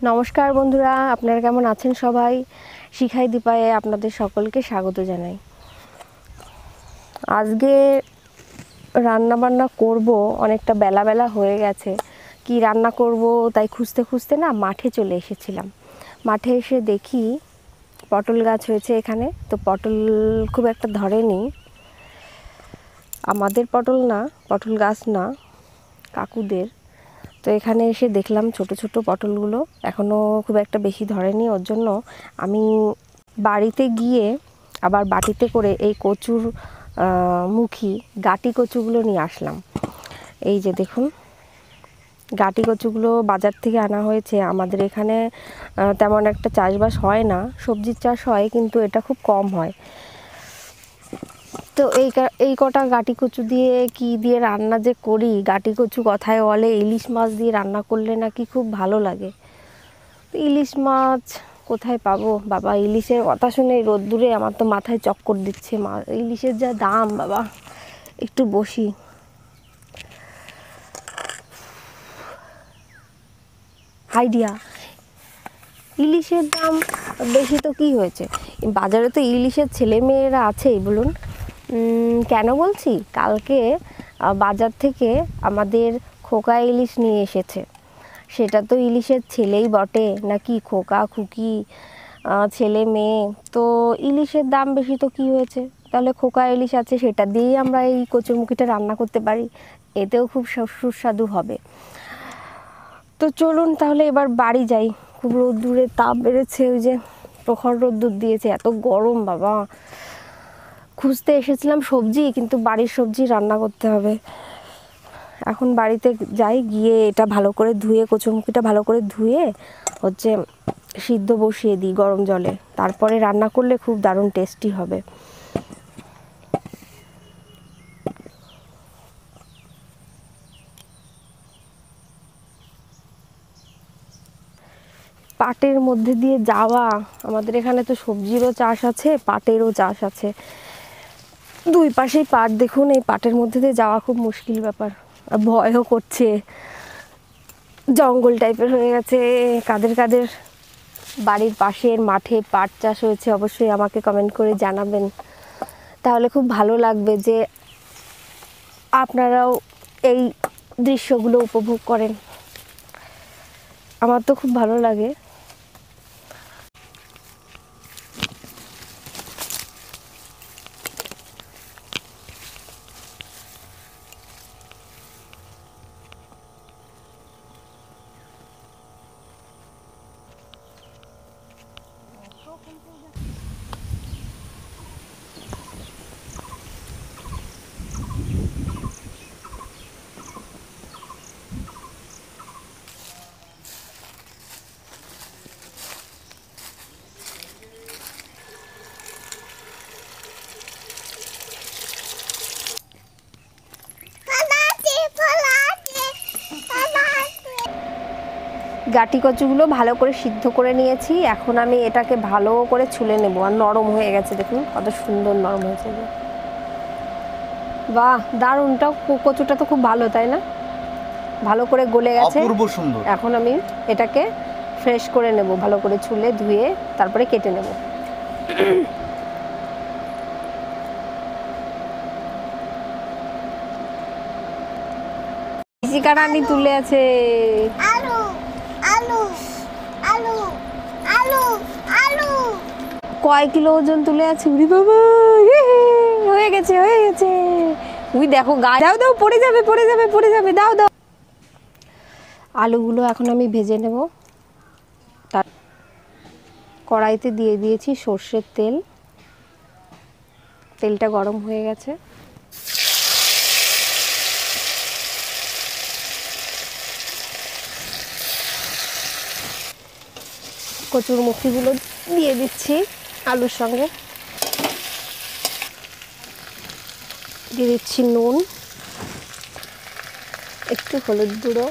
নমস্কার বন্ধুরা, আপনারা কেমন আছেন সবাই? শিখাই দীপায়ে আপনাদের সকলকে স্বাগত জানাই। আজকে রান্না বান্না করব, অনেকটা বেলা বেলা হয়ে গেছে। কি রান্না করব তাই খুঁজতে খুঁজতে না মাঠে চলে এসেছিলাম। মাঠে এসে দেখি পটল গাছ হয়েছে এখানে। তো পটল খুব একটা ধরেনি, আমাদের পটল না, পটল গাছ না, কাকুদের। তো এখানে এসে দেখলাম ছোট ছোট পটলগুলো এখনও খুব একটা বেশি ধরেনি। ওর জন্য আমি বাড়িতে গিয়ে আবার বাটিতে করে এই কচুর মুখী গাটি কচুগুলো নিয়ে আসলাম। এই যে দেখুন, গাটি কচুগুলো বাজার থেকে আনা হয়েছে। আমাদের এখানে তেমন একটা চাষবাস হয় না, সবজির চাষ হয় কিন্তু এটা খুব কম হয়। তো এই কটা গাটি কচু দিয়ে কি দিয়ে রান্না যে করি, গাটি কচু কথায় বলে ইলিশ মাছ দিয়ে রান্না করলে নাকি খুব ভালো লাগে। তো ইলিশ মাছ কোথায় পাবো বাবা? ইলিশের কথা শুনে রোদ্দুরে আমার তো মাথায় চক্কর দিচ্ছে। ইলিশের যা দাম বাবা। একটু বসি। আইডিয়া, ইলিশের দাম বেশি তো কি হয়েছে, বাজারে তো ইলিশের ছেলে মেয়েরা আছেই বলুন। কেন বলছি, কালকে বাজার থেকে আমাদের খোকা ইলিশ নিয়ে এসেছে। সেটা তো ইলিশের ছেলেই বটে, নাকি খোকা খুকি ছেলে মেয়ে। তো ইলিশের দাম বেশি তো কি হয়েছে, তাহলে খোকা ইলিশ আছে, সেটা দিয়েই আমরা এই কচুরমুখিটা রান্না করতে পারি, এতেও খুব সুস্বাদু হবে। তো চলুন তাহলে এবার বাড়ি যাই। খুব রোদ্দুরে তাপ বেড়েছে, ওই যে প্রখর রোদ্দুর দিয়েছে, এত গরম বাবা। খুঁজতে এসেছিলাম সবজি, কিন্তু বাড়ির সবজি রান্না করতে হবে। এখন বাড়িতে যাই, গিয়ে এটা ভালো করে ধুয়ে, কচুরমুখিটা ভালো করে ধুয়ে হচ্ছে সিদ্ধ বসিয়ে দিই গরম জলে, তারপরে রান্না করলে খুব দারুণ টেস্টি হবে। পাটের মধ্যে দিয়ে যাওয়া, আমাদের এখানে তো সবজিরও চাষ আছে, পাটেরও চাষ আছে, দুই পাশেই পাট। দেখুন, এই পাটের মধ্যে দিয়ে যাওয়া খুব মুশকিল ব্যাপার, আর ভয়ও করছে। জঙ্গল টাইপের হয়ে গেছে। কাদের কাদের বাড়ির পাশের মাঠে পাট চাষ হয়েছে অবশ্যই আমাকে কমেন্ট করে জানাবেন, তাহলে খুব ভালো লাগবে যে আপনারাও এই দৃশ্যগুলো উপভোগ করেন। আমার তো খুব ভালো লাগে। গাটি কচুগুলো ভালো করে সিদ্ধ করে নিয়েছি, এখন আমি এটাকে ভালো করে ছুলে নেব। আর নরম হয়ে গেছে, দেখুন কত সুন্দর নরম হয়েছে। বাহ, দারুণটা, কচুটা তো খুব ভালো, তাই না? ভালো করে গলে গেছে, অপূর্ব সুন্দর। এখন আমি এটাকে ফ্রেশ করে নেব, ভালো করে ছুলে ধুয়ে তারপরে কেটে নেব। চিকা রানী তুলে আছে। আলু আলু আলু আলু আলু কয় কিলো ওজন তুলে আছে, উরি বাবা। হয়ে গেছে হয়ে গেছে। উই দেখো গায়ে, দাও দাও, পড়ে যাবে পড়ে যাবে পড়ে যাবে, দাও দাও। আলুগুলো এখন আমি ভেজে নেব। তার কড়াইতে দিয়ে দিয়েছি সর্ষের তেল, তেলটা গরম হয়ে গেছে। কচুর মুখিগুলো দিয়ে দিচ্ছি আলুর সঙ্গে, দিয়ে দিচ্ছি নুন, একটু হলুদ গুঁড়ো,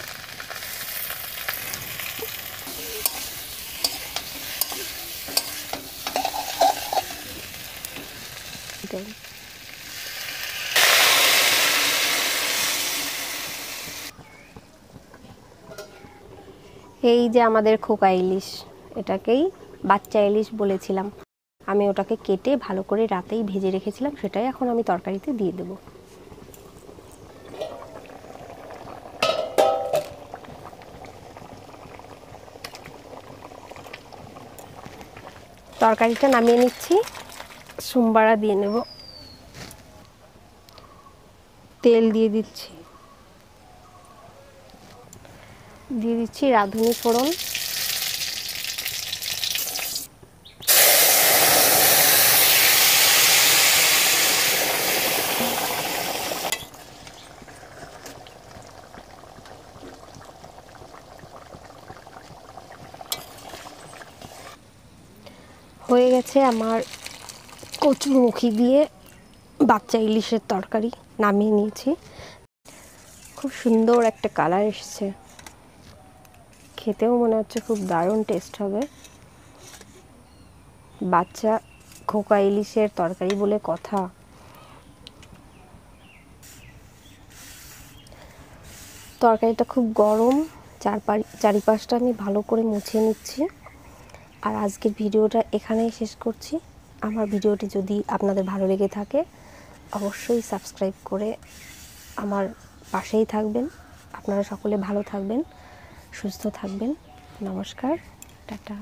এই যে আমাদের খোকা ইলিশ, এটাকেই বাচ্চা ইলিশ বলেছিলাম। আমি ওটাকে কেটে ভালো করে রাতেই ভেজে রেখেছিলাম, সেটাই এখন আমি তরকারিতে দিয়ে দেব। তরকারিটা নামিয়ে নিচ্ছি, সোমবারা দিয়ে নেব। তেল দিয়ে দিচ্ছি, দিয়ে দিচ্ছি রাঁধুনি ফোড়ন, হয়ে গেছে আমার কচুরমুখী দিয়ে বাচ্চা ইলিশের তরকারি, নামিয়ে নিয়েছি। খুব সুন্দর একটা কালার এসছে, খেতেও মনে হচ্ছে খুব দারুণ টেস্ট হবে। বাচ্চা খোকা ইলিশের তরকারি বলে কথা। তরকারিটা খুব গরম, চারিপাশটা আমি ভালো করে মুছে নিচ্ছি। আর আজকের ভিডিওটা এখানেই শেষ করছি। আমার ভিডিওটি যদি আপনাদের ভালো লেগে থাকে অবশ্যই সাবস্ক্রাইব করে আমার পাশেই থাকবেন। আপনারা সকলে ভালো থাকবেন, সুস্থ থাকবেন। নমস্কার, টাটা।